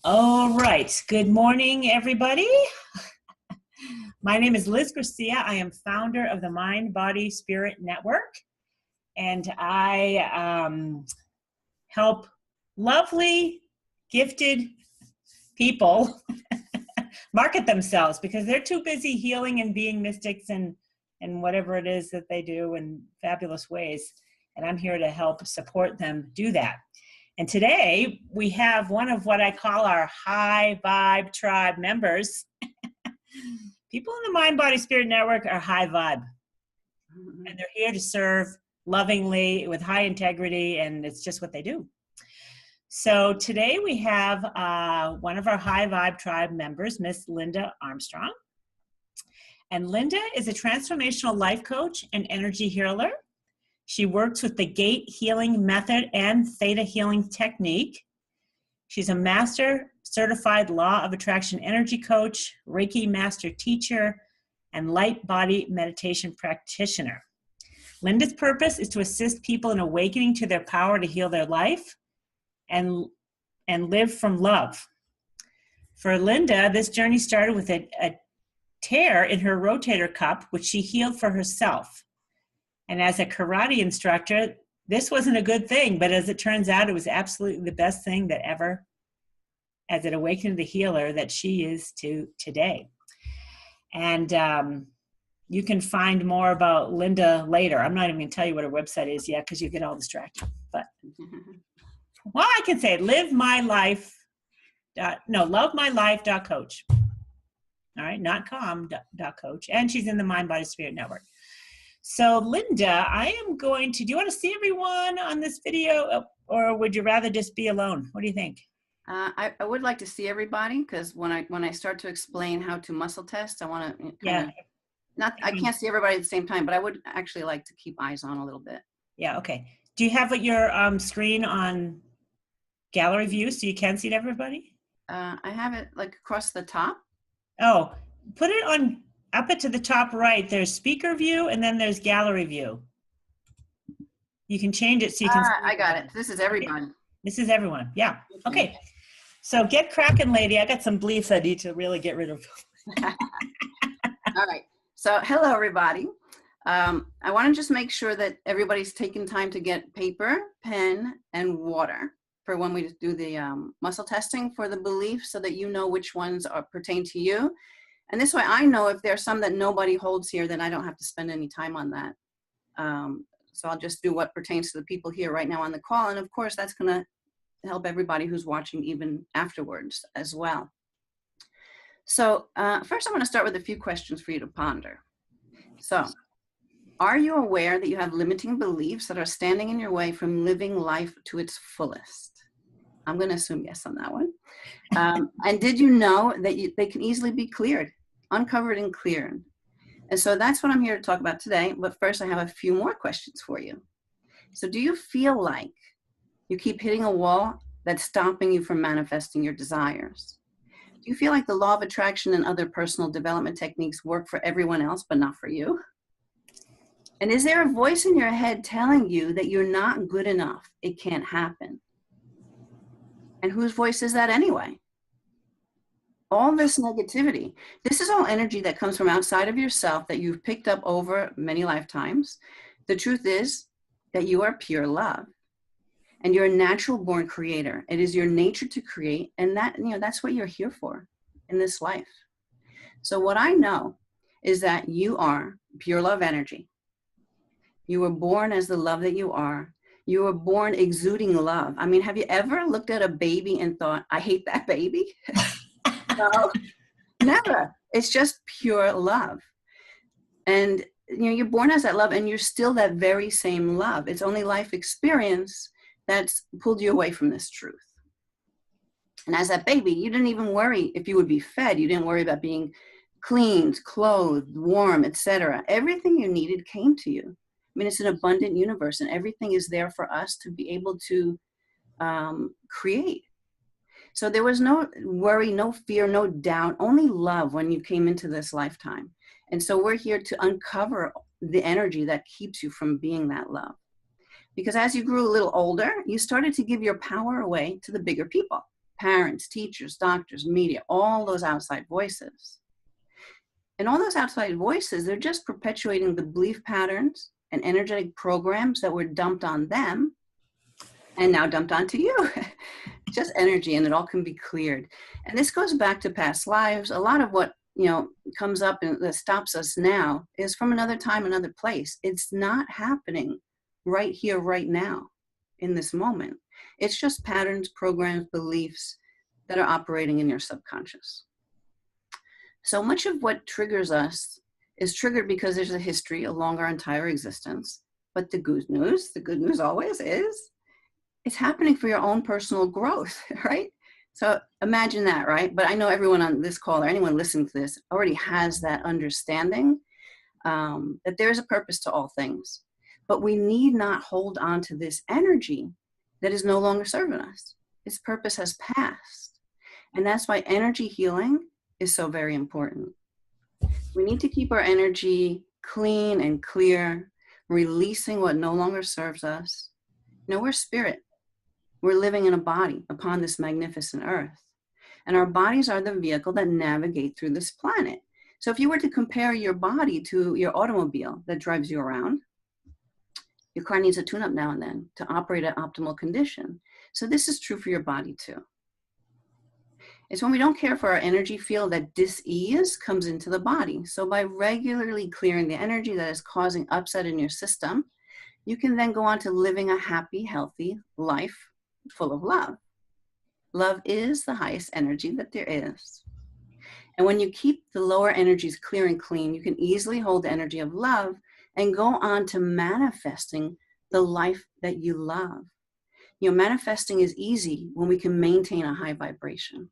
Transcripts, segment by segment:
All right. Good morning, everybody. My name is Liz Garcia. I am founder of the Mind, Body, Spirit Network, and I help lovely, gifted people market themselves because they're too busy healing and being mystics and whatever it is that they do in fabulous ways. And I'm here to help support them do that. And today we have one of what I call our high vibe tribe members. People in the Mind, Body, Spirit Network are high vibe. And they're here to serve lovingly with high integrity, and it's just what they do. So today we have one of our high vibe tribe members, Miss Linda Armstrong. And Linda is a transformational life coach and energy healer. She works with the Gate Healing Method and Theta Healing Technique. She's a master certified law of attraction energy coach, Reiki master teacher, and light body meditation practitioner. Linda's purpose is to assist people in awakening to their power to heal their life and live from love. For Linda, this journey started with a tear in her rotator cuff, which she healed for herself. And as a karate instructor, this wasn't a good thing, but as it turns out, it was absolutely the best thing that ever, as it awakened the healer that she is to today. And you can find more about Linda later. I'm not even going to tell you what her website is yet because you get all distracted. But, well, I can say lovemylife.coach. All right, not com.coach. And she's in the Mind, Body, Spirit Network. So Linda, do you want to see everyone on this video or would you rather just be alone? What do you think? I would like to see everybody because when I start to explain how to muscle test, I want to I can't see everybody at the same time, but I would actually like to keep eyes on a little bit. Yeah, okay. Do you have your screen on gallery view so you can see everybody? I have it like across the top. Oh, put it on up to the top right. There's speaker view and then there's gallery view. You can change it so you can see. I got it. This is everybody. This is everyone. Yeah. Okay. So get cracking, lady. I got some beliefs I need to really get rid of. All right. So hello, everybody. I want to just make sure that everybody's taking time to get paper, pen, and water for when we do the muscle testing for the beliefs so that you know which ones pertain to you. And this way I know if there's some that nobody holds here, then I don't have to spend any time on that. So I'll just do what pertains to the people here right now on the call. And of course, that's going to help everybody who's watching even afterwards as well. So first I want to start with a few questions for you to ponder. So are you aware that you have limiting beliefs that are standing in your way from living life to its fullest? I'm going to assume yes on that one. And did you know that they can easily be cleared, uncovered and cleared? And so that's what I'm here to talk about today. But first, I have a few more questions for you. So do you feel like you keep hitting a wall that's stopping you from manifesting your desires? Do you feel like the law of attraction and other personal development techniques work for everyone else, but not for you? And is there a voice in your head telling you that you're not good enough? It can't happen. And whose voice is that anyway? All this negativity, this is all energy that comes from outside of yourself that you've picked up over many lifetimes. The truth is that you are pure love and you're a natural born creator. It is your nature to create, and that's what you're here for in this life. So what I know is that you are pure love energy. You were born as the love that you are. You were born exuding love. I mean, have you ever looked at a baby and thought, I hate that baby? No, never. It's just pure love. And you're born as that love and you're still that very same love. It's only life experience that's pulled you away from this truth. And as that baby, you didn't even worry if you would be fed. You didn't worry about being cleaned, clothed, warm, etc. Everything you needed came to you. I mean, it's an abundant universe and everything is there for us to be able to create. So there was no worry, no fear, no doubt, only love when you came into this lifetime. And so we're here to uncover the energy that keeps you from being that love. Because as you grew a little older, you started to give your power away to the bigger people. parents, teachers, doctors, media, all those outside voices. And all those outside voices, they're just perpetuating the belief patterns and energetic programs that were dumped on them and now dumped onto you. Just energy, and it all can be cleared. And this goes back to past lives. A lot of what, comes up and that stops us now is from another time, another place. It's not happening right here, right now, in this moment. It's just patterns, programs, beliefs that are operating in your subconscious. So much of what triggers us is triggered because there's a history along our entire existence. But the good news always is, it's happening for your own personal growth, right? So imagine that, right? But I know everyone on this call or anyone listening to this already has that understanding that there is a purpose to all things. But we need not hold on to this energy that is no longer serving us. Its purpose has passed. And that's why energy healing is so very important. We need to keep our energy clean and clear, releasing what no longer serves us. We're spirit. We're living in a body upon this magnificent earth. And our bodies are the vehicle that navigate through this planet. So if you were to compare your body to your automobile that drives you around, your car needs a tune-up now and then to operate at optimal condition. So this is true for your body too. It's when we don't care for our energy field that dis-ease comes into the body. So by regularly clearing the energy that is causing upset in your system, you can then go on to living a happy, healthy life full of love. Love is the highest energy that there is. And when you keep the lower energies clear and clean, you can easily hold the energy of love and go on to manifesting the life that you love. Manifesting is easy when we can maintain a high vibration.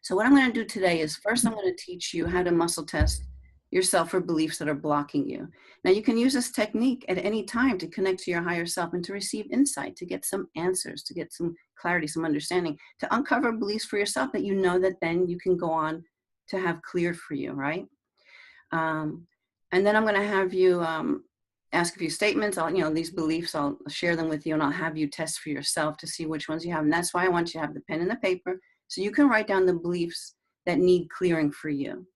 So what I'm going to do today is first I'm going to teach you how to muscle test yourself for beliefs that are blocking you. Now you can use this technique at any time to connect to your higher self and to receive insight, to get some answers, to get some clarity, some understanding, to uncover beliefs for yourself that that then you can go on to have cleared for you, right? And then I'm going to have you ask a few statements. These beliefs, I'll share them with you and I'll have you test for yourself to see which ones you have. And that's why I want you to have the pen and the paper so you can write down the beliefs that need clearing for you.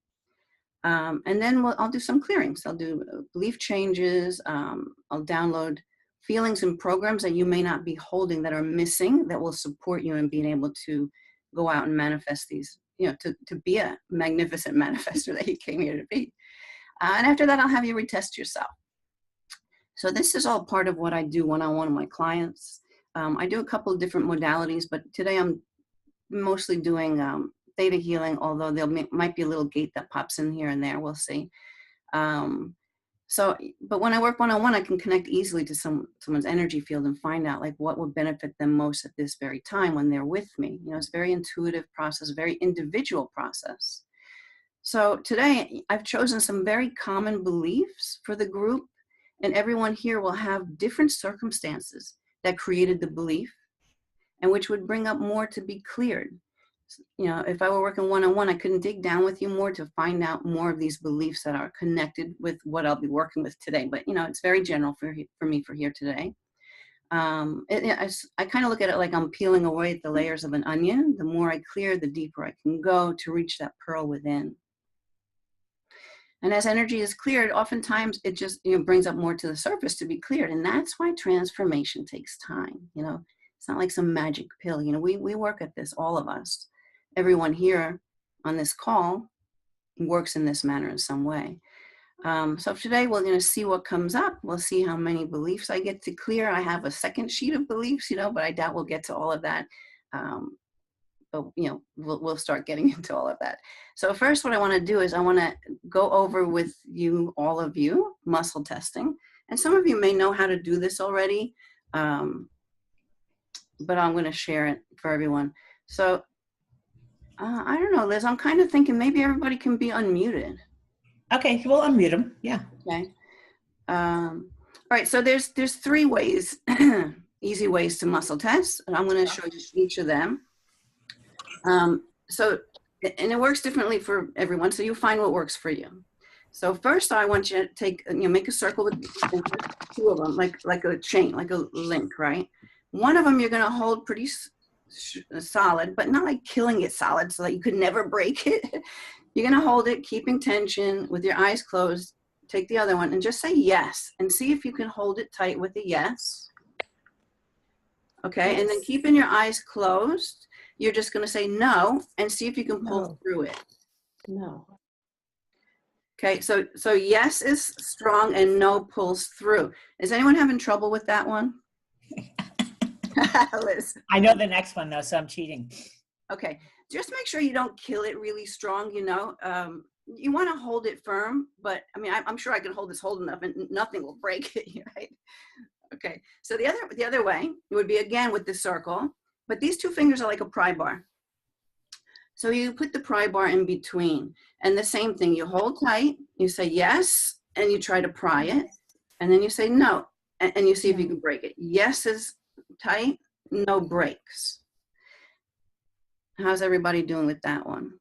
And then I'll do some clearings. I'll do belief changes. I'll download feelings and programs that you may not be holding that are missing that will support you in being able to go out and manifest these, to be a magnificent manifester that you came here to be. And after that, I'll have you retest yourself. So this is all part of what I do one-on-one with my clients. I do a couple of different modalities, but today I'm mostly doing theta healing, although there might be a little gate that pops in here and there. We'll see. But when I work one-on-one, I can connect easily to someone's energy field and find out what would benefit them most at this very time when they're with me. It's a very intuitive process, a very individual process. So today I've chosen some very common beliefs for the group, and everyone here will have different circumstances that created the belief and which would bring up more to be cleared. If I were working one-on-one, I couldn't dig down with you more to find out more of these beliefs that are connected with what I'll be working with today. But, it's very general for me for here today. I kind of look at it like I'm peeling away the layers of an onion. The more I clear, the deeper I can go to reach that pearl within. And as energy is cleared, oftentimes it just brings up more to the surface to be cleared. And that's why transformation takes time. It's not like some magic pill. We work at this, all of us. Everyone here on this call works in this manner in some way. So today we're going to see what comes up. We'll see how many beliefs I get to clear. I have a second sheet of beliefs, but I doubt we'll get to all of that. But we'll start getting into all of that. So first, what I want to do is I want to go over with you, all of you, muscle testing. And some of you may know how to do this already, but I'm going to share it for everyone. So I don't know, Liz, I'm kind of thinking maybe everybody can be unmuted. Okay, we'll unmute them. Yeah. Okay. All right, so there's 3 ways, easy ways to muscle test, and I'm going to show you each of them. And it works differently for everyone, so you find what works for you. So first, I want you to take, make a circle with 2 of them, like a chain, like a link, right? One of them you're going to hold pretty solid, but not like killing it solid so that you could never break it. You're going to hold it, keeping tension with your eyes closed. Take the other one and just say yes, and see if you can hold it tight with a yes. Okay, and then keeping your eyes closed, you're just going to say no and see if you can pull through it. No. Okay, so yes is strong and no pulls through. Is anyone having trouble with that one? Liz. I know the next one though, so I'm cheating. Okay, just make sure you don't kill it really strong, you know. You want to hold it firm, but I mean, I'm sure I can hold this hold enough and nothing will break it, right? Okay, so the other way would be again with the circle, but these two fingers are like a pry bar. So you put the pry bar in between, and the same thing, you hold tight, you say yes, and you try to pry it, and then you say no, and you see if you can break it. Yes is tight, no breaks. How's everybody doing with that one?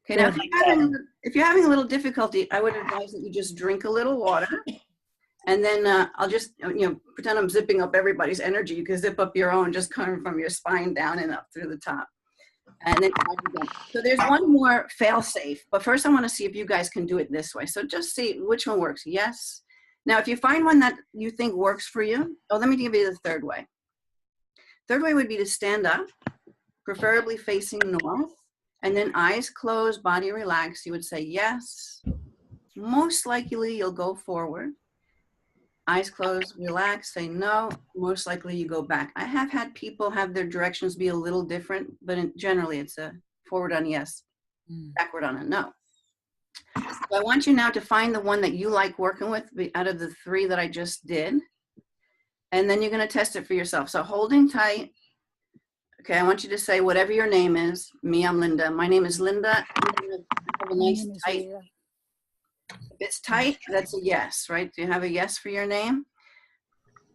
Okay, now if you're having a little difficulty, I would advise that you just drink a little water, and then I'll just, pretend I'm zipping up everybody's energy. You can zip up your own, just coming from your spine down and up through the top. And then so there's one more fail safe, but first I want to see if you guys can do it this way. So just see which one works. Yes. Now, if you find one that you think works for you, let me give you the third way. Third way would be to stand up, preferably facing north, and then eyes closed, body relaxed. You would say yes. Most likely you'll go forward. Eyes closed, relax, say no. Most likely you go back. I have had people have their directions be a little different, but generally it's a forward on yes, backward on a no. So I want you now to find the one that you like working with out of the three that I just did. And then you're going to test it for yourself. So holding tight. Okay, I want you to say whatever your name is. Me, I'm Linda. My name is Linda. I'm going to have a nice tight. If it's tight, that's a yes, right? Do you have a yes for your name?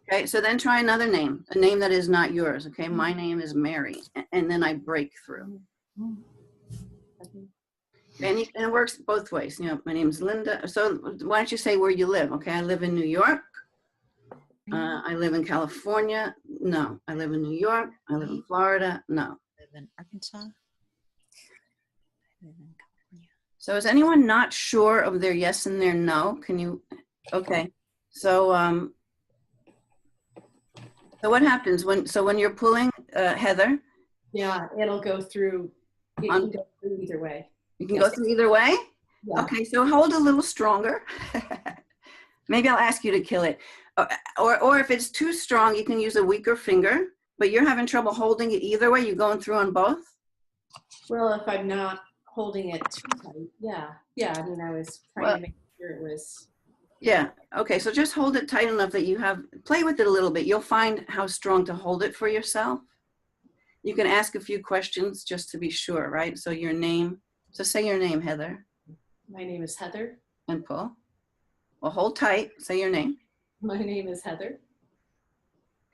Okay, so then try another name, a name that is not yours. Okay, my name is Mary, and then I break through. And it works both ways. My name is Linda. So why don't you say where you live? Okay, I live in New York. I live in California. No. I live in New York. I live in Florida. No. I live in Arkansas. I live in California. So is anyone not sure of their yes and their no? Can you? Okay. So so what happens when you're pulling, Heather? Yeah, it'll go through. It can go through either way. You can go through either way? Yeah. Okay, so hold a little stronger. Maybe I'll ask you to kill it. Or if it's too strong, you can use a weaker finger, but you're having trouble holding it either way. You're going through on both? Well, if I'm not holding it too tight, yeah. Yeah, I mean, I was trying to make sure it was. Yeah, okay, so just hold it tight enough that play with it a little bit. You'll find how strong to hold it for yourself. You can ask a few questions just to be sure, right? So your name, so say your name, Heather. My name is Heather. And pull. Well, hold tight, say your name. My name is Heather.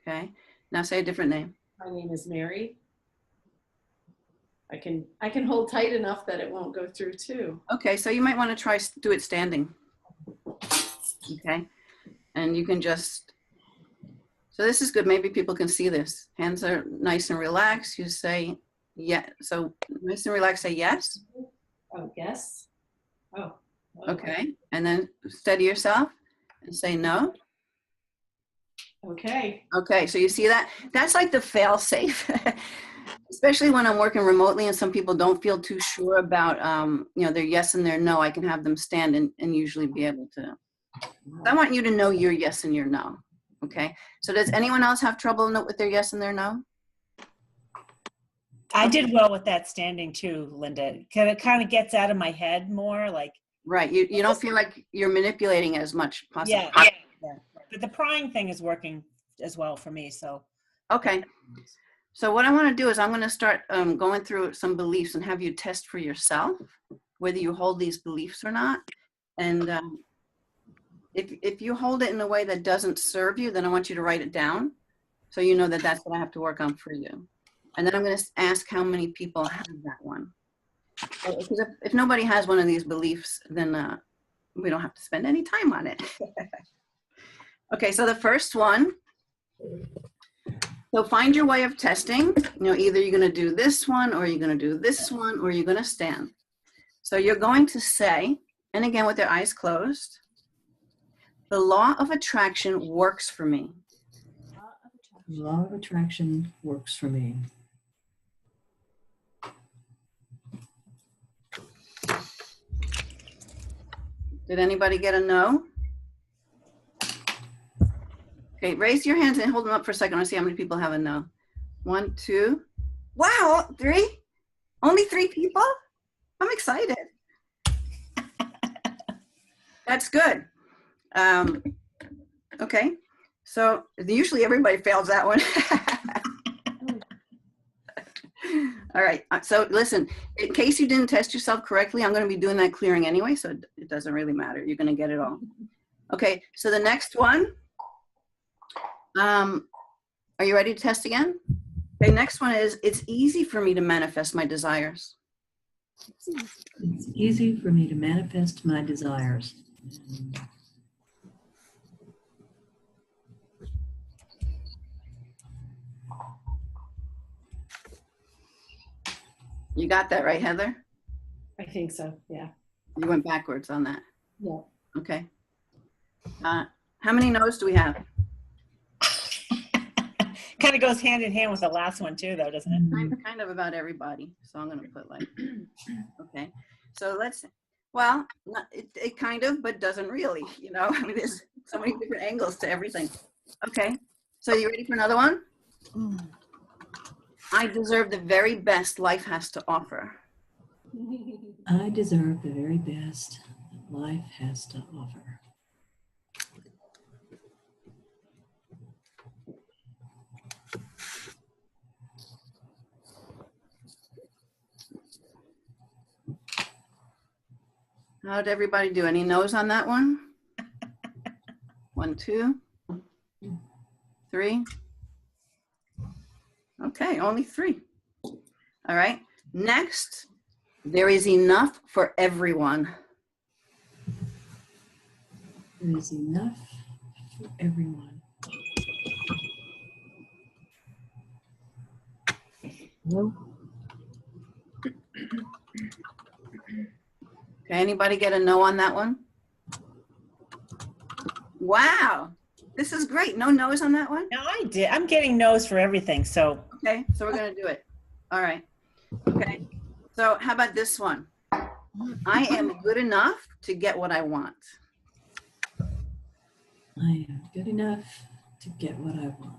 Okay, now say a different name. My name is Mary. I can hold tight enough that it won't go through too. Okay, so you might want to try do it standing. Okay, and you can just, so this is good. Maybe people can see this. Hands are nice and relaxed. You say, yeah, so nice and relaxed, say yes. Oh, yes. Oh. Okay, and then steady yourself and say no. Okay. Okay, so you see that? That's like the fail safe. Especially when I'm working remotely and some people don't feel too sure about their yes and their no, I can have them stand and usually be able to. I want you to know your yes and your no. Okay, so does anyone else have trouble with their yes and their no? I did well with that standing too, Linda. It kind of gets out of my head more, like. Right, you don't feel like you're manipulating as much possibly. Yeah. But the prying thing is working as well for me, so. Okay, so what I want to do is I'm going to start going through some beliefs and have you test for yourself whether you hold these beliefs or not. And if you hold it in a way that doesn't serve you, then I want you to write it down so you know that that's what I have to work on for you. And then I'm going to ask how many people have that one. Because if nobody has one of these beliefs, then we don't have to spend any time on it. Okay, so the first one, So find your way of testing. You know, either you're going to do this one, or you're going to do this one, or you're going to stand. So you're going to say, and again with your eyes closed, the law of attraction works for me. The law of attraction works for me. Did anybody get a no? Okay, raise your hands and hold them up for a second. I want to see how many people have a no. 1, 2. Wow, 3? Only 3 people? I'm excited. That's good. Okay, so usually everybody fails that one. All right, so listen, in case you didn't test yourself correctly, I'm going to be doing that clearing anyway, so it doesn't really matter. You're going to get it all. Okay, so the next one, are you ready to test again? Okay, next one is, it's easy for me to manifest my desires. It's easy for me to manifest my desires. You got that right, Heather? I think so, yeah. You went backwards on that. Yeah. Okay. How many no's do we have? Kind of goes hand in hand with the last one too, though, doesn't it? Kind of about everybody. So I'm going to put like, okay. So let's, well, not, it kind of, but doesn't really, you know, I mean, there's so many different angles to everything. Okay. So you ready for another one? I deserve the very best life has to offer. I deserve the very best that life has to offer. How'd everybody do? Any no's on that one? 1, 2, 3. Okay, only 3. All right. Next, there is enough for everyone. There is enough for everyone. No. Okay, anybody get a no on that one? Wow, this is great. No no's on that one? No, I did. I'm getting no's for everything. So Okay, so we're gonna do it. All right. Okay, so how about this one? I am good enough to get what I want. I am good enough to get what I want.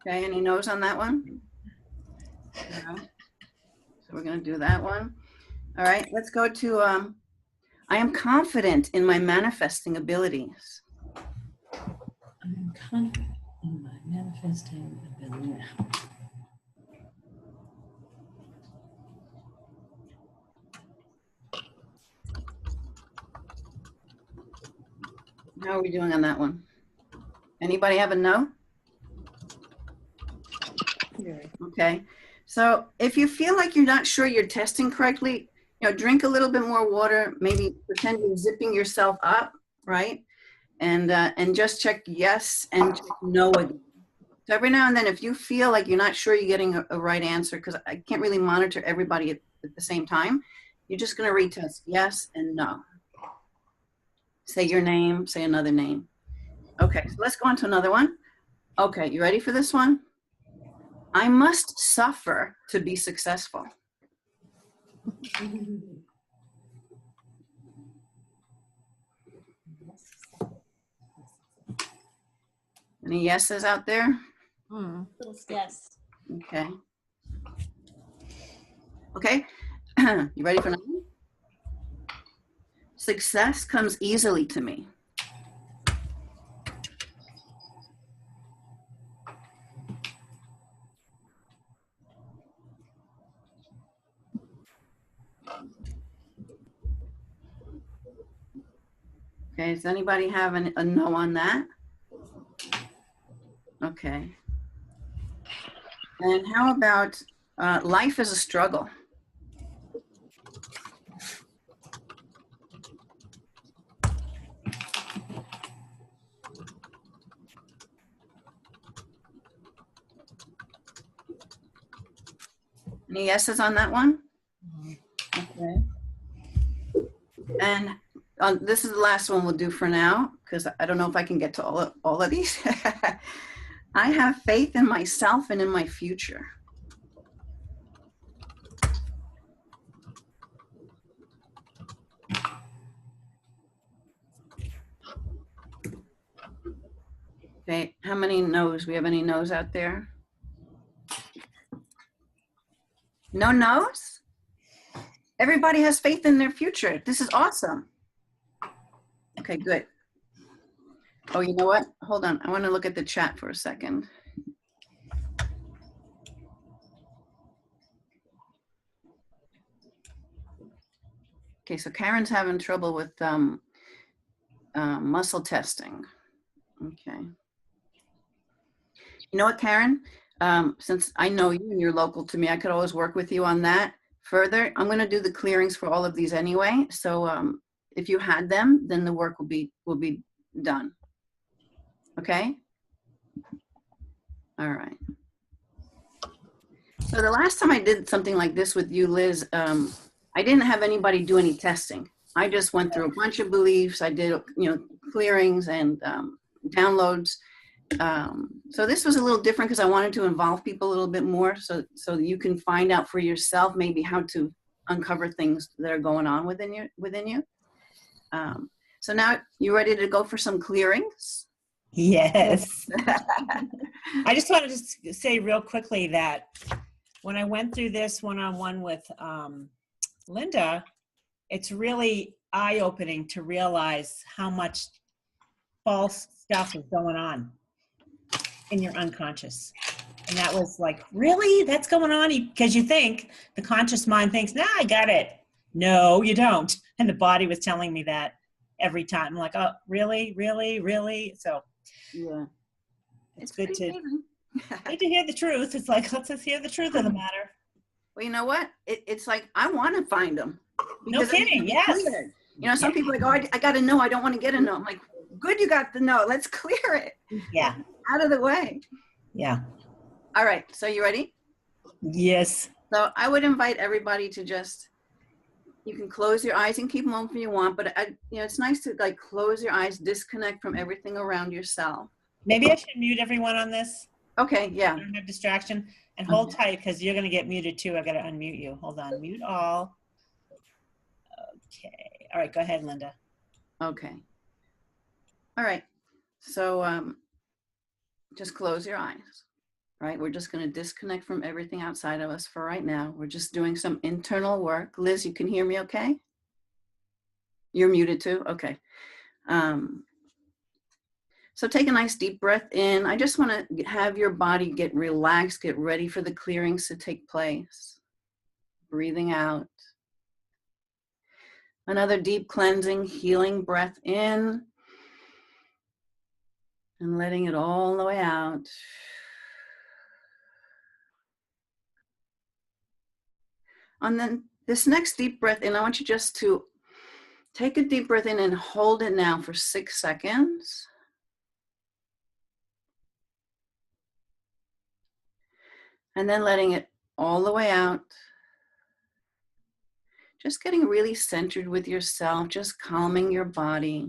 Okay, any no's on that one? No. So we're gonna do that one. All right, let's go to, I am confident in my manifesting abilities. I am confident in my manifesting ability. How are we doing on that one? Anybody have a no? Okay, so if you feel like you're not sure you're testing correctly, you know, drink a little bit more water, maybe pretend you're zipping yourself up, right? And just check yes and check no again. So every now and then, if you feel like you're not sure you're getting a right answer, because I can't really monitor everybody at the same time, you're just gonna retest yes and no. Say your name, say another name. Okay, so let's go on to another one. Okay, you ready for this one? I must suffer to be successful. Any yeses out there? Yes. Okay. Okay, you ready for another one? Success comes easily to me. Okay, does anybody have a no on that? Okay. And how about Life is a struggle. Any yeses on that one? Okay. And this is the last one we'll do for now, because I don't know if I can get to all of these. I have faith in myself and in my future. Okay, how many no's? We have any no's out there? No no's? Everybody has faith in their future. This is awesome. Okay, good. Oh, you know what? Hold on. I want to look at the chat for a second. Okay, so Karen's having trouble with muscle testing. Okay. You know what, Karen? Since I know you and you're local to me, I could always work with you on that further. I'm going to do the clearings for all of these anyway. So if you had them, then the work will be done. Okay? All right. So the last time I did something like this with you, Liz, I didn't have anybody do any testing. I just went through a bunch of beliefs. I did, clearings and downloads. So this was a little different because I wanted to involve people a little bit more so you can find out for yourself maybe how to uncover things that are going on within you. So now you ready to go for some clearings? Yes. I just wanted to say real quickly that when I went through this one-on-one with Linda, it's really eye-opening to realize how much false stuff is going on in your unconscious. And that was like, really? That's going on? Because you think, the conscious mind thinks, nah, I got it. No, you don't. And the body was telling me that every time. I'm like, oh, really, really, really? So yeah, it's good to hear the truth. It's like, let's just hear the truth of the matter. Well, you know what? It's like, I want to find them. No kidding, yes. Cleared. Some people are like, oh, I got to know. I don't want to get a no. I'm like, good, you got the no. Let's clear it. Yeah. Out of the way. Yeah. All right. So you ready? Yes. So I would invite everybody to you can close your eyes and keep them open if you want, but it's nice to like close your eyes, disconnect from everything around yourself. Maybe I should mute everyone on this. Okay. Yeah. Don't have distraction, and hold tight because you're going to get muted too. I got to unmute you. Hold on. Mute all. Okay. All right. Go ahead, Linda. Okay. All right. So just close your eyes. Right? We're just going to disconnect from everything outside of us for right now. We're just doing some internal work. Liz, you can hear me okay? You're muted too? Okay. So take a nice deep breath in. I just want to have your body get relaxed, get ready for the clearings to take place. Breathing out. Another deep cleansing, healing breath in. And letting it all the way out. And then this next deep breath in, I want you just to take a deep breath in and hold it now for 6 seconds. And then letting it all the way out. Just getting really centered with yourself, just calming your body.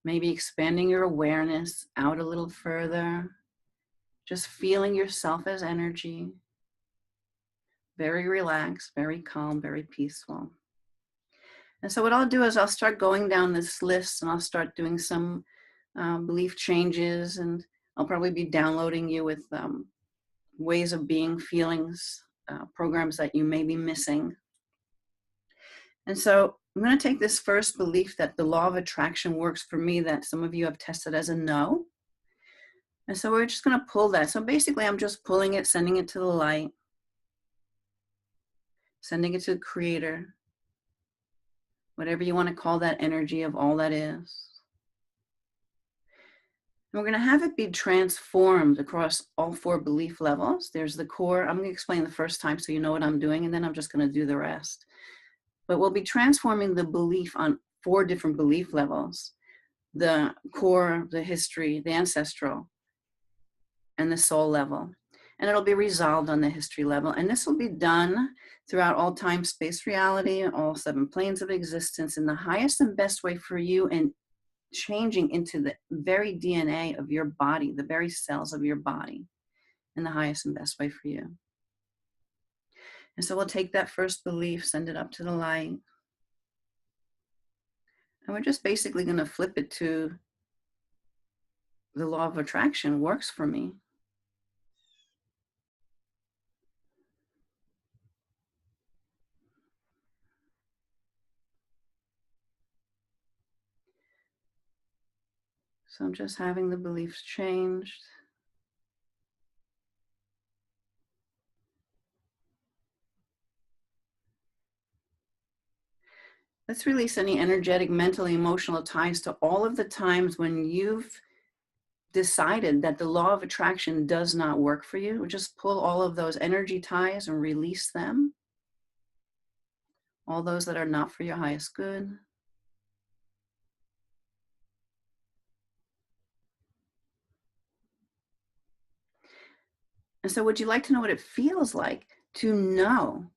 Maybe expanding your awareness out a little further. Just feeling yourself as energy. Very relaxed, very calm, very peaceful. And so what I'll do is I'll start going down this list and I'll start doing some belief changes, and I'll probably be downloading you with ways of being, feelings, programs that you may be missing. And so I'm going to take this first belief that the law of attraction works for me that some of you have tested as a no. And so we're just going to pull that. So basically I'm just pulling it, sending it to the light. Sending it to the creator, whatever you want to call that energy of all that is. And we're going to have it be transformed across all 4 belief levels. There's the core. I'm going to explain the first time so you know what I'm doing, and then I'm just going to do the rest. But we'll be transforming the belief on 4 different belief levels: the core, the history, the ancestral, and the soul level. And it'll be resolved on the history level. And this will be done throughout all time, space, reality, all 7 planes of existence in the highest and best way for you, and changing into the very DNA of your body, the very cells of your body, in the highest and best way for you. And so we'll take that first belief, send it up to the light. And we're just basically going to flip it to the law of attraction works for me. So I'm just having the beliefs changed. Let's release any energetic, mental, emotional ties to all of the times when you've decided that the law of attraction does not work for you. We'll just pull all of those energy ties and release them. All those that are not for your highest good. And so would you like to know what it feels like to know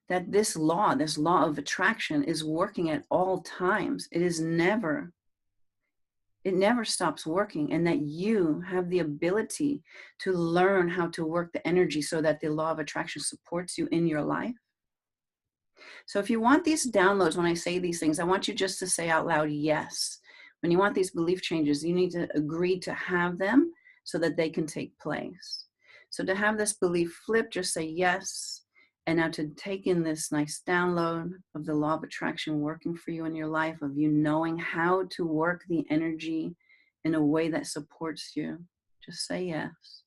that this law of attraction is working at all times? It never stops working, and that you have the ability to learn how to work the energy so that the law of attraction supports you in your life. So if you want these downloads, when I say these things, I want you just to say out loud, yes. When you want these belief changes, you need to agree to have them so that they can take place. So to have this belief flip, just say yes. And now to take in this nice download of the law of attraction working for you in your life, of you knowing how to work the energy in a way that supports you, just say yes.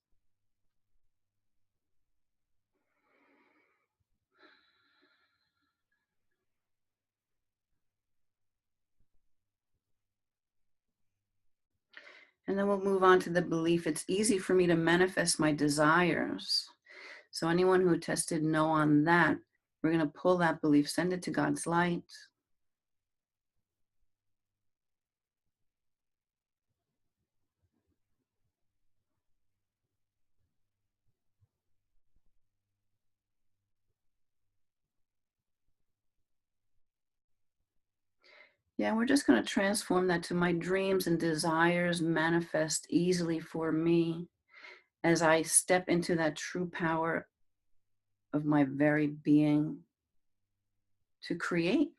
And then we'll move on to the belief, it's easy for me to manifest my desires. So anyone who tested no on that, we're going to pull that belief, send it to God's light. Yeah, we're just going to transform that to my dreams and desires manifest easily for me as I step into that true power of my very being to create.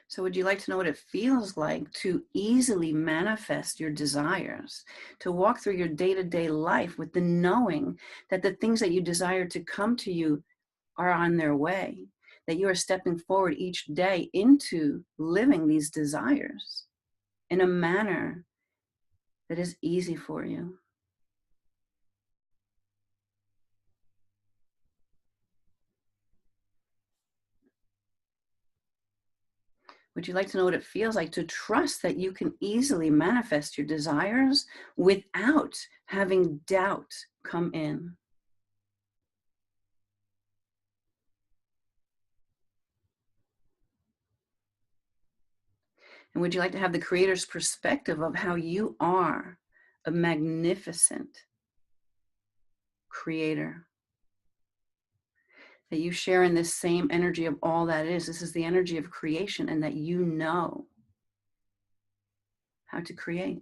So would you like to know what it feels like to easily manifest your desires, to walk through your day-to-day life with the knowing that the things that you desire to come to you are on their way, that you are stepping forward each day into living these desires in a manner that is easy for you? Would you like to know what it feels like to trust that you can easily manifest your desires without having doubt come in? And would you like to have the Creator's perspective of how you are a magnificent creator? That you share in this same energy of all that is. This is the energy of creation, and that you know how to create.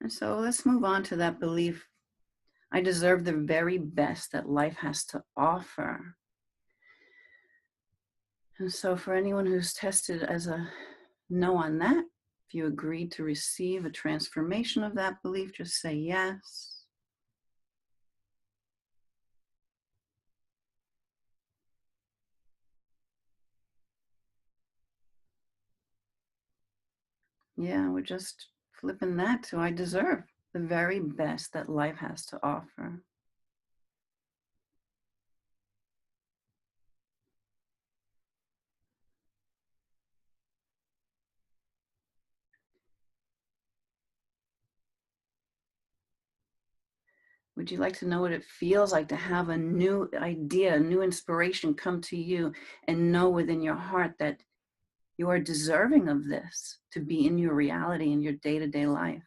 And so let's move on to that belief. I deserve the very best that life has to offer. And so for anyone who's tested as a no on that, if you agreed to receive a transformation of that belief, just say yes. Yeah, we're just flipping that to I deserve the very best that life has to offer. Would you like to know what it feels like to have a new idea, a new inspiration come to you and know within your heart that you are deserving of this to be in your reality, in your day-to-day life?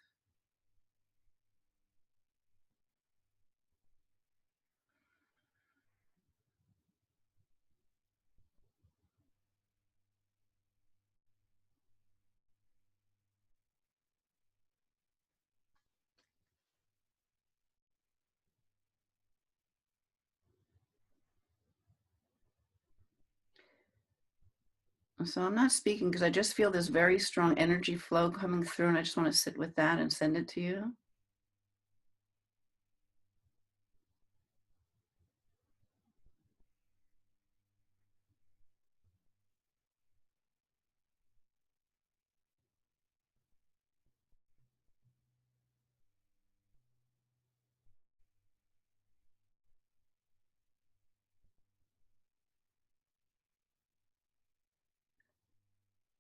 So I'm not speaking because I just feel this very strong energy flow coming through, and I just want to sit with that and send it to you.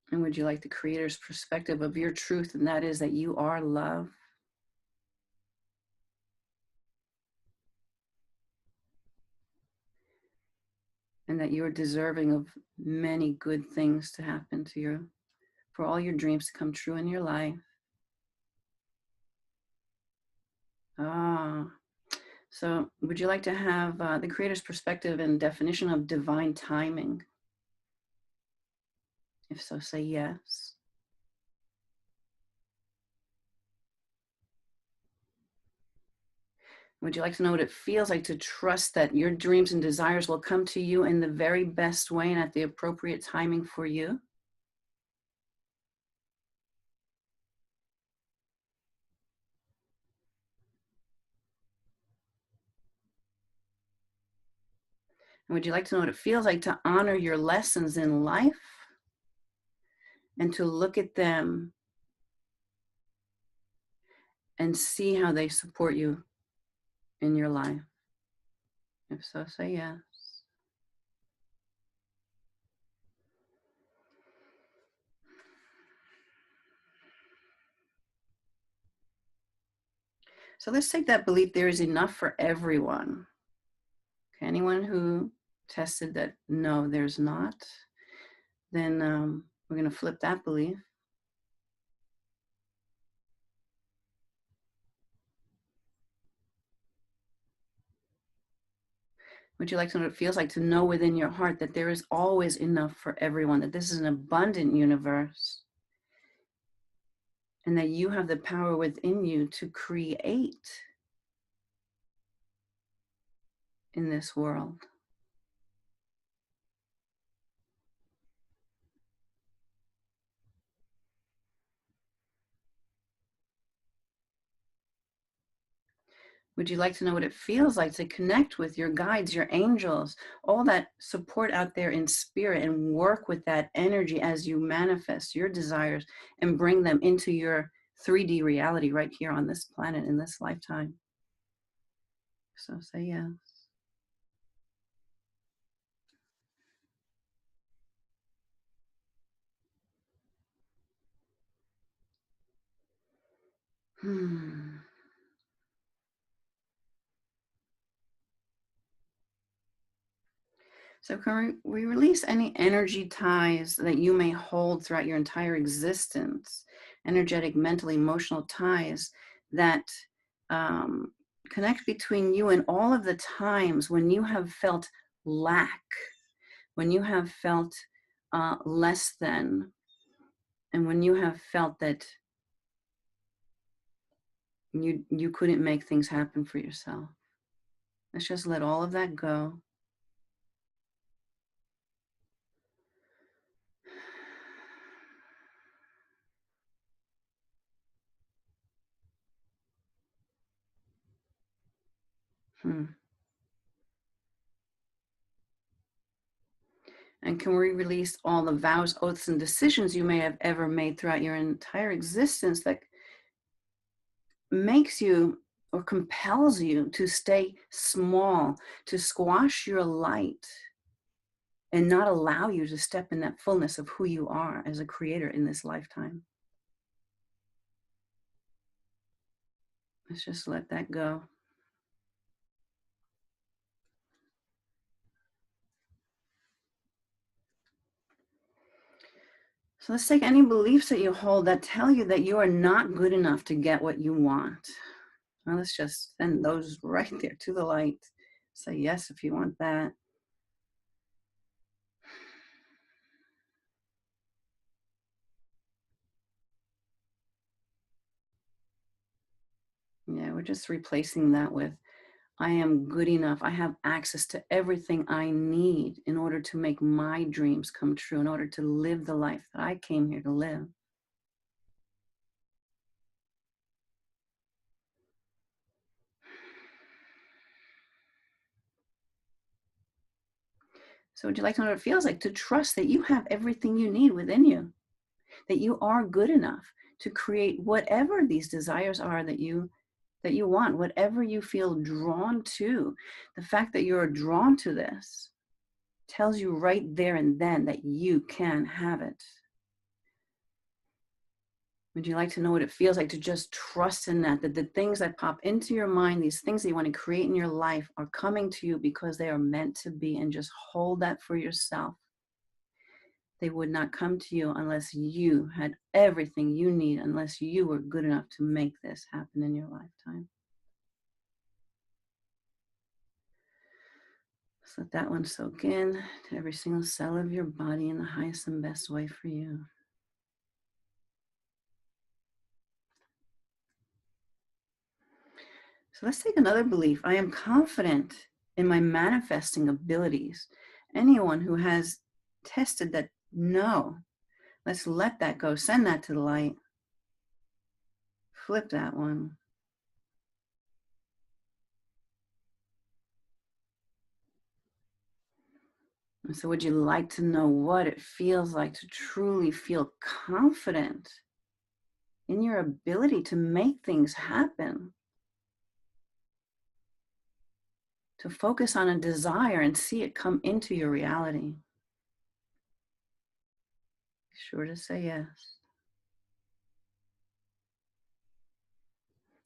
And would you like the creator's perspective of your truth, and that is that you are love? And that you're deserving of many good things to happen to you, for all your dreams to come true in your life. So would you like to have the creator's perspective and definition of divine timing? If so, say yes. Would you like to know what it feels like to trust that your dreams and desires will come to you in the very best way and at the appropriate timing for you? And would you like to know what it feels like to honor your lessons in life and to look at them and see how they support you in your life? If so, say yes. So let's take that belief there is enough for everyone. Okay, anyone who tested that no, there's not, then we're going to flip that belief. Would you like to know what it feels like to know within your heart that there is always enough for everyone, that this is an abundant universe, and that you have the power within you to create in this world? Would you like to know what it feels like to connect with your guides, your angels, all that support out there in spirit, and work with that energy as you manifest your desires and bring them into your 3D reality right here on this planet in this lifetime? So say yes. So can we release any energy ties that you may hold throughout your entire existence, energetic, mental, emotional ties that connect between you and all of the times when you have felt lack, when you have felt less than, and when you have felt that you couldn't make things happen for yourself? Let's just let all of that go. And And can we release all the vows, oaths, and decisions you may have ever made throughout your entire existence that makes you or compels you to stay small, to squash your light, and not allow you to step in that fullness of who you are as a creator in this lifetime. Let's just let that go. So let's take any beliefs that you hold that tell you that you are not good enough to get what you want. Well, let's just send those right there to the light. Say yes if you want that. Yeah, we're just replacing that with, I am good enough. I have access to everything I need in order to make my dreams come true, in order to live the life that I came here to live. So would you like to know what it feels like to trust that you have everything you need within you, that you are good enough to create whatever these desires are that you want, whatever you feel drawn to. The fact that you're drawn to this tells you right there and then that you can have it. Would you like to know what it feels like to just trust in that the things that pop into your mind, these things that you want to create in your life, are coming to you because they are meant to be, and just hold that for yourself. They would not come to you unless you had everything you need, unless you were good enough to make this happen in your lifetime. So let that one soak in to every single cell of your body in the highest and best way for you. So let's take another belief. I am confident in my manifesting abilities. Anyone who has tested that, no, let's let that go. Send that to the light. Flip that one. And so would you like to know what it feels like to truly feel confident in your ability to make things happen? To focus on a desire and see it come into your reality. Be sure to say yes.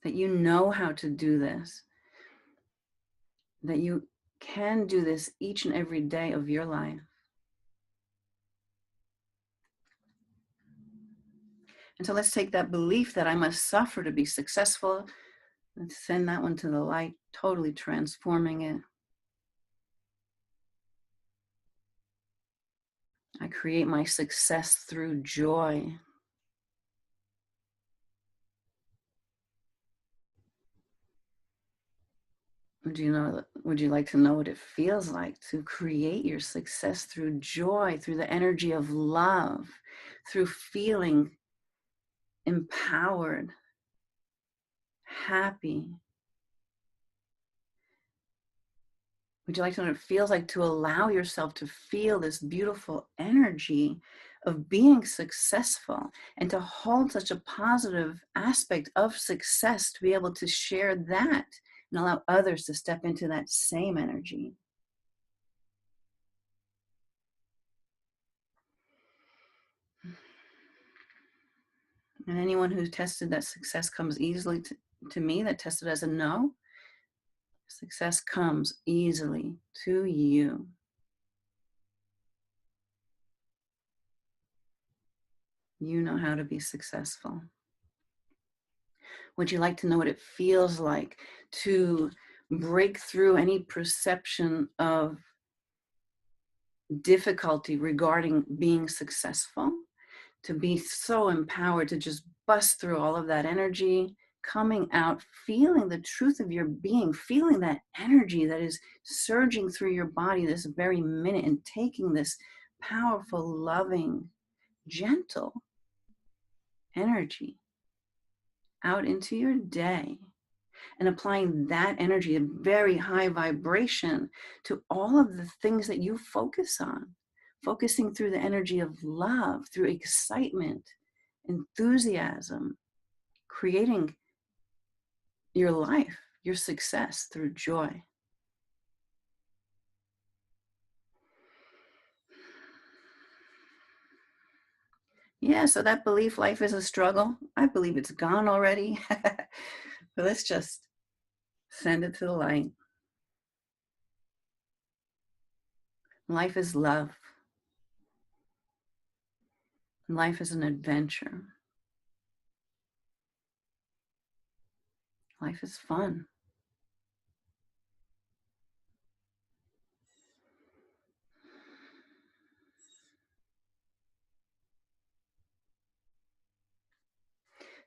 That you know how to do this. That you can do this each and every day of your life. And so let's take that belief that I must suffer to be successful. Let's send that one to the light, totally transforming it. I create my success through joy. Would you like to know what it feels like to create your success through joy, through the energy of love, through feeling empowered, happy? Would you like to know what it feels like to allow yourself to feel this beautiful energy of being successful, and to hold such a positive aspect of success, to be able to share that and allow others to step into that same energy? And anyone who tested that success comes easily to me, that tested as a no, success comes easily to you. You know how to be successful. Would you like to know what it feels like to break through any perception of difficulty regarding being successful? To be so empowered to just bust through all of that energy, coming out, feeling the truth of your being, feeling that energy that is surging through your body this very minute, and taking this powerful, loving, gentle energy out into your day, and applying that energy, a very high vibration, to all of the things that you focus on. focusing through the energy of love, through excitement, enthusiasm, creating your life, your success through joy. Yeah, so that belief life is a struggle, I believe it's gone already. But let's just send it to the light. Life is love. Life is an adventure. Life is fun.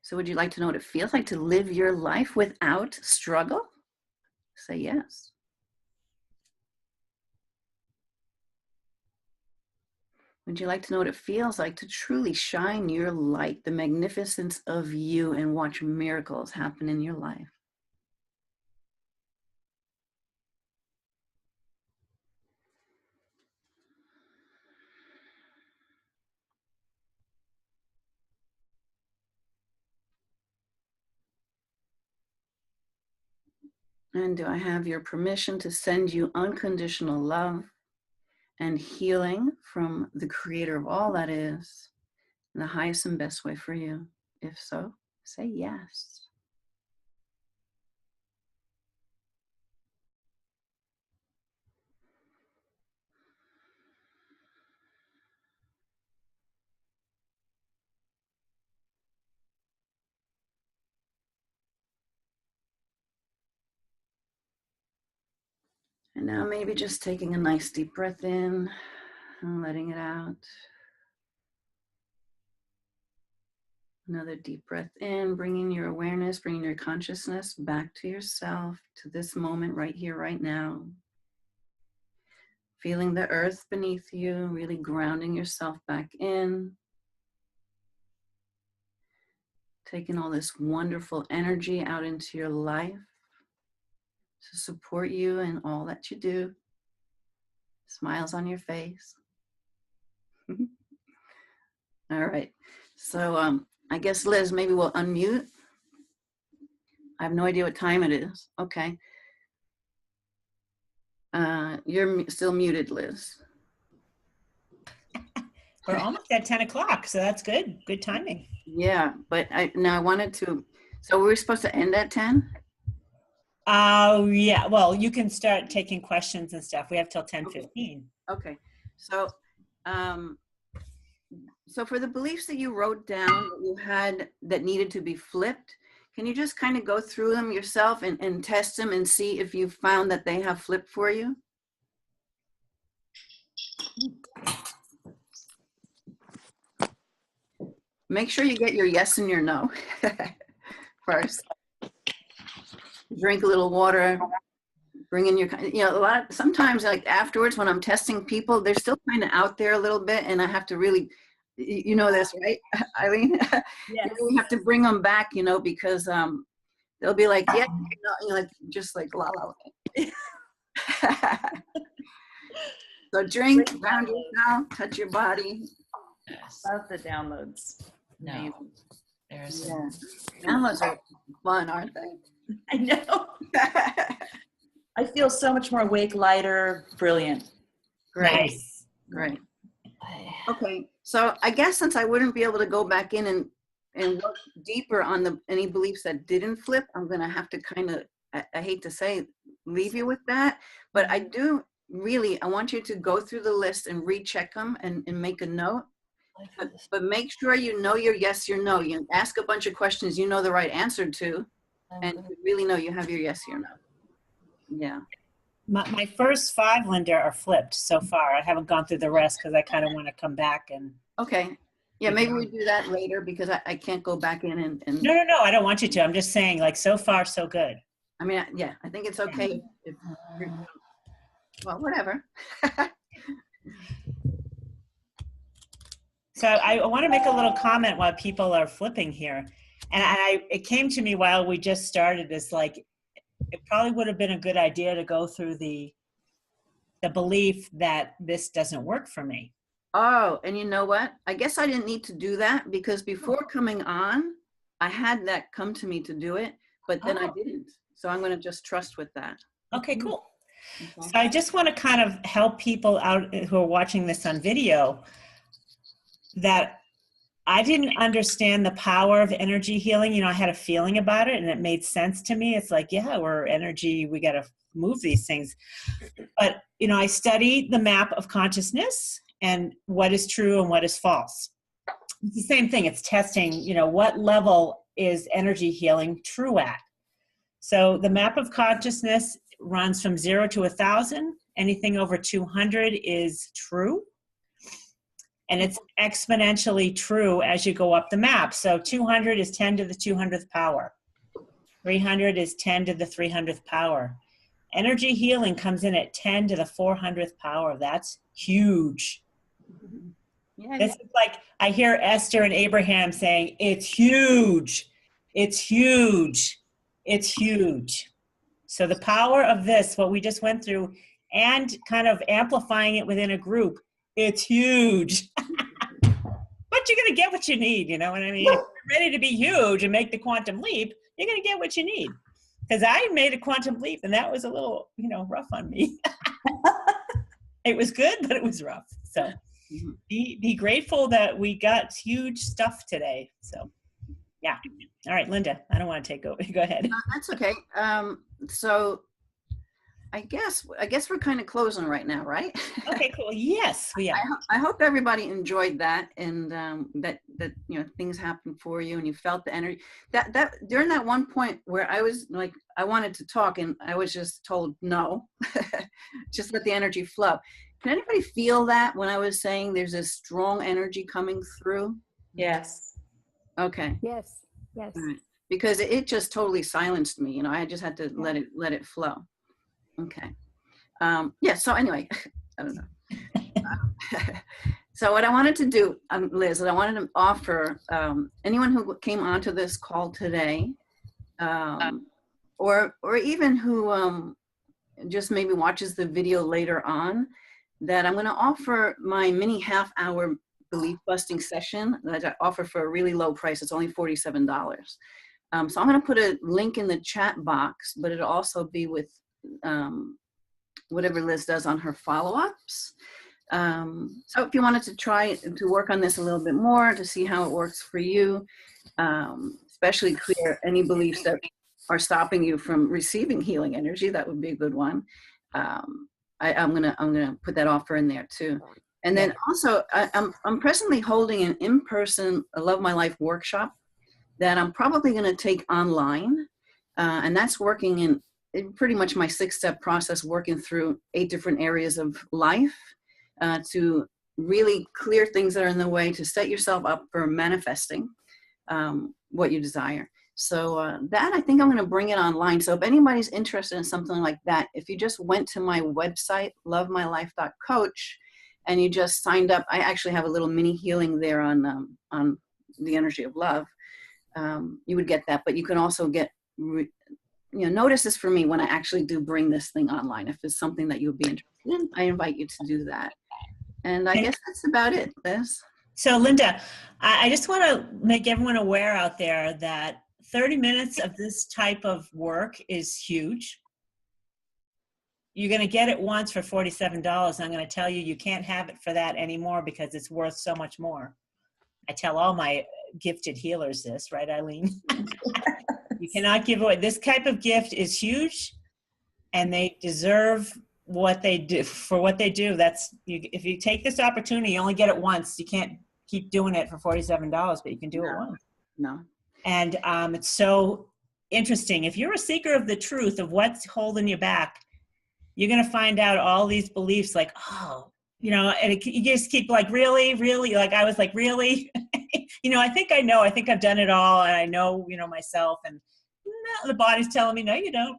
So would you like to know what it feels like to live your life without struggle? Say yes. Would you like to know what it feels like to truly shine your light, the magnificence of you, and watch miracles happen in your life? And do I have your permission to send you unconditional love and healing from the creator of all that is in the highest and best way for you? If so, say yes. And now maybe just taking a nice deep breath in and letting it out. Another deep breath in, bringing your awareness, bringing your consciousness back to yourself, to this moment right here, right now. Feeling the earth beneath you, really grounding yourself back in. Taking all this wonderful energy out into your life to support you in all that you do. Smiles on your face. All right. So I guess, Liz, maybe we'll unmute. I have no idea what time it is. Okay. You're still muted, Liz. We're almost at 10 o'clock, so that's good. Good timing. Yeah, but I wanted to, so we were supposed to end at 10? Yeah, well, you can start taking questions and stuff. We have till 10:15. Okay. So, so for the beliefs that you wrote down that you had that needed to be flipped, can you just kind of go through them yourself and test them and see if you found that they have flipped for you? Make sure you get your yes and your no first. Drink a little water, bring in your, sometimes like afterwards when I'm testing people, they're still kind of out there a little bit and I have to really, you know this, right, Eileen? Yes. You have to bring them back, because they'll be like, yeah, like just like la la. So drink, ground yourself, touch your body. Love the downloads. No, Amazing. there's Yeah. Downloads are fun, aren't they? I know. I feel so much more awake, lighter, brilliant. Great, Nice. great. Okay, so I guess since I wouldn't be able to go back in and look deeper on any beliefs that didn't flip, I'm gonna have to kind of, I hate to say, leave you with that, but I want you to go through the list and recheck them and make a note. But make sure you know your yes, your no. You ask a bunch of questions you know the right answer to, and you really know you have your yes, your no. Yeah. My first 5, Linda, are flipped so far. I haven't gone through the rest because I kind of want to come back and. Okay. Yeah, maybe we do that later because I can't go back in and. No, I don't want you to. I'm just saying, like, so far, so good. I mean, yeah, I think it's okay if well, whatever. So I want to make a little comment while people are flipping here. And it came to me while we just started, is like, it probably would have been a good idea to go through the belief that this doesn't work for me. Oh, and you know what? I guess I didn't need to do that because before coming on, I had that come to me to do it, but then I didn't. So I'm going to just trust with that. Okay, cool. Okay. So I just want to kind of help people out who are watching this on video that I didn't understand the power of energy healing. You know, I had a feeling about it and it made sense to me. It's like, yeah, we're energy. We got to move these things. But, you know, I studied the map of consciousness and what is true and what is false. It's the same thing. It's testing, you know, what level is energy healing true at? So the map of consciousness runs from 0 to 1,000. Anything over 200 is true. And it's exponentially true as you go up the map. So 200 is 10 to the 200th power. 300 is 10 to the 300th power. Energy healing comes in at 10 to the 400th power. That's huge. Yeah. This is like, I hear Esther and Abraham saying, it's huge. It's huge. It's huge. So the power of this, what we just went through, and kind of amplifying it within a group, it's huge. But you're going to get what you need, you know what I mean? If you're ready to be huge and make the quantum leap, you're going to get what you need. Because I made a quantum leap, and that was a little, you know, rough on me. It was good, but it was rough. So be grateful that we got huge stuff today. So, yeah. All right, Linda, I don't want to take over. Go ahead. No, that's okay. So I guess we're kind of closing right now, right? Okay, cool. Yes, we are. I hope everybody enjoyed that, and that you know, things happened for you and you felt the energy. That during that one point where I was like, I wanted to talk and I was just told no, just let the energy flow. Can anybody feel that when I was saying there's a strong energy coming through? Yes. Okay. Yes, yes. All right. Because it just totally silenced me. You know, I just had to let it flow. Okay. Yeah. So anyway, I don't know. So what I wanted to do, Liz, is I wanted to offer anyone who came onto this call today, or even who just maybe watches the video later on, that I'm going to offer my mini half-hour belief busting session that I offer for a really low price. It's only $47. So I'm going to put a link in the chat box, but it'll also be with whatever Liz does on her follow-ups. So if you wanted to try to work on this a little bit more to see how it works for you, especially clear any beliefs that are stopping you from receiving healing energy, that would be a good one. I'm gonna put that offer in there too. And then also, I'm presently holding an in-person Love My Life workshop that I'm probably going to take online, and that's working in pretty much my 6-step process, working through 8 different areas of life to really clear things that are in the way, to set yourself up for manifesting what you desire. So that, I think I'm going to bring it online. So if anybody's interested in something like that, if you just went to my website, lovemylife.coach, and you just signed up, I actually have a little mini healing there on the energy of love. You would get that, but you can also get, notices for me when I actually do bring this thing online. If it's something that you would be interested in, I invite you to do that. And I guess that's about it, Liz. So Linda, I just want to make everyone aware out there that 30 minutes of this type of work is huge. You're going to get it once for $47. I'm going to tell you, you can't have it for that anymore because it's worth so much more. I tell all my gifted healers this, right, Eileen? You cannot give away. This type of gift is huge, and they deserve what they do for what they do. If you take this opportunity, you only get it once. You can't keep doing it for $47, but you can do it once. No. And it's so interesting. If you're a seeker of the truth of what's holding you back, you're going to find out all these beliefs like, oh, and you just keep like, really, really? Like I was like, really? I think I've done it all. And I know, myself. And no, the body's telling me, no, you don't.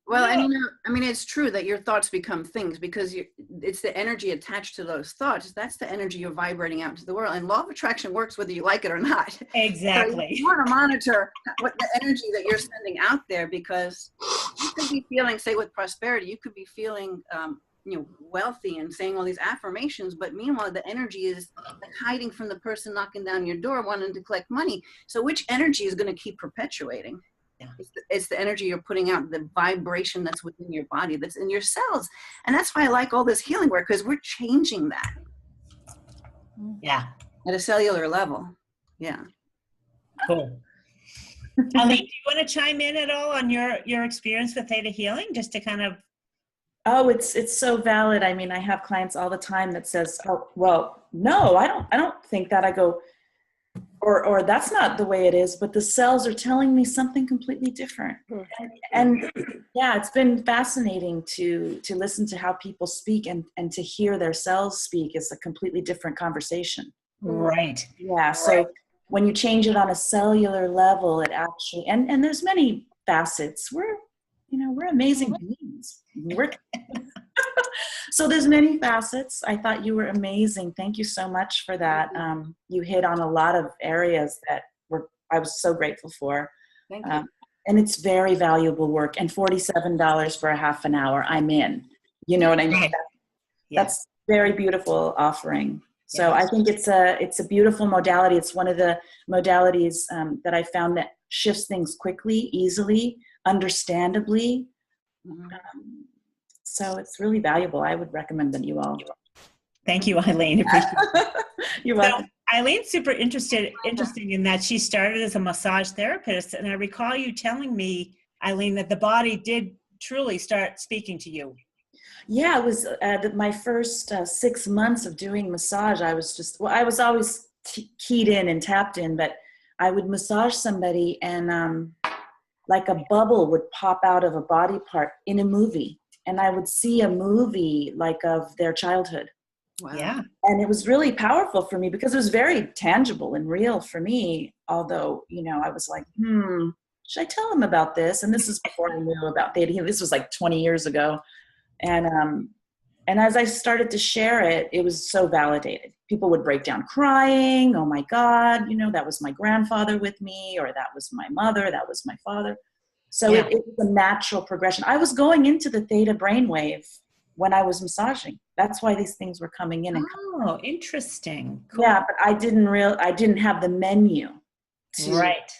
Well, and it's true that your thoughts become things because it's the energy attached to those thoughts. That's the energy you're vibrating out into the world. And law of attraction works whether you like it or not. Exactly. So you want to monitor what the energy that you're sending out there, because you could be feeling, say with prosperity, you could be feeling wealthy and saying all these affirmations, but meanwhile the energy is like hiding from the person knocking down your door wanting to collect money. So which energy is going to keep perpetuating? Yeah. It's the energy you're putting out, the vibration that's within your body, that's in your cells. And that's why I like all this healing work, because we're changing that. Yeah. At a cellular level. Yeah. Cool. Eileen, do you want to chime in at all on your experience with Theta Healing, just to kind of? Oh, it's so valid. I mean, I have clients all the time that says, "Oh, well, no, I don't think that." I go, or that's not the way it is, but the cells are telling me something completely different. And yeah, it's been fascinating to listen to how people speak and to hear their cells speak. It's a completely different conversation. Right. Yeah. So when you change it on a cellular level, it actually, and there's many facets. We're amazing beings. So there's many facets. I thought you were amazing. Thank you so much for that. You hit on a lot of areas that I was so grateful for. Thank you. And it's very valuable work. And $47 for a half an hour, I'm in. You know what I mean? That's very beautiful offering. So I think it's a beautiful modality. It's one of the modalities that I found that shifts things quickly, easily, understandably. So it's really valuable. I would recommend that you all. Thank you, Eileen. Appreciate it. You're welcome. So Eileen's super interesting in that she started as a massage therapist, and I recall you telling me, Eileen, that the body did truly start speaking to you. Yeah, it was my first 6 months of doing massage. I was always keyed in and tapped in, but I would massage somebody and like a bubble would pop out of a body part in a movie. And I would see a movie like of their childhood. Wow. Yeah. And it was really powerful for me because it was very tangible and real for me. Although, I was like, should I tell them about this? And this is before I knew about Theta Healing. This was like 20 years ago. And as I started to share it, it was so validated. People would break down crying. Oh my God, that was my grandfather with me, or that was my mother, that was my father. So it was a natural progression. I was going into the theta brainwave when I was massaging. That's why these things were coming in. Oh, interesting. Cool. Yeah, but I didn't have the menu. Right.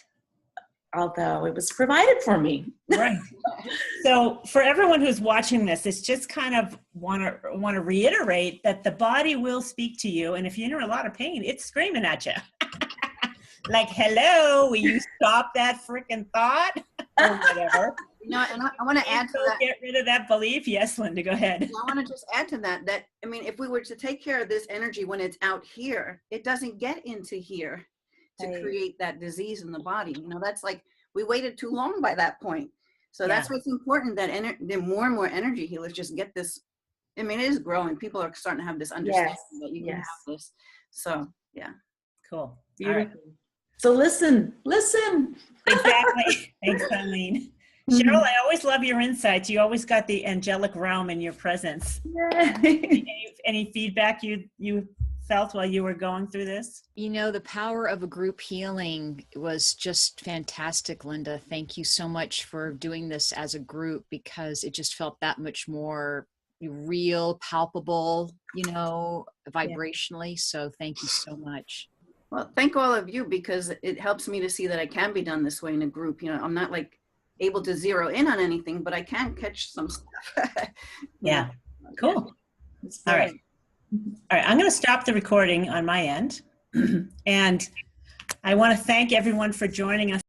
Although it was provided for me. Right. So for everyone who's watching this, it's just kind of want to reiterate that the body will speak to you. And if you're in a lot of pain, it's screaming at you. Like, hello, will you stop that freaking thought? Or whatever. And I want to add to that. Get rid of that belief. Yes, Linda, go ahead. I want to just add to that, if we were to take care of this energy when it's out here, it doesn't get into here to create that disease in the body. That's like, we waited too long by that point. So that's what's important, that the more and more energy healers just get this. It is growing. People are starting to have this understanding that you can have this. So, yeah. Cool. Beautiful. All right. So listen. Exactly. Thanks, Eileen. Cheryl, I always love your insights. You always got the angelic realm in your presence. Any feedback you felt while you were going through this? The power of a group healing was just fantastic, Linda. Thank you so much for doing this as a group, because it just felt that much more real, palpable, vibrationally. So thank you so much. Well, thank all of you, because it helps me to see that I can be done this way in a group. I'm not like able to zero in on anything, but I can catch some stuff. Yeah. Cool. All right. I'm going to stop the recording on my end. And I want to thank everyone for joining us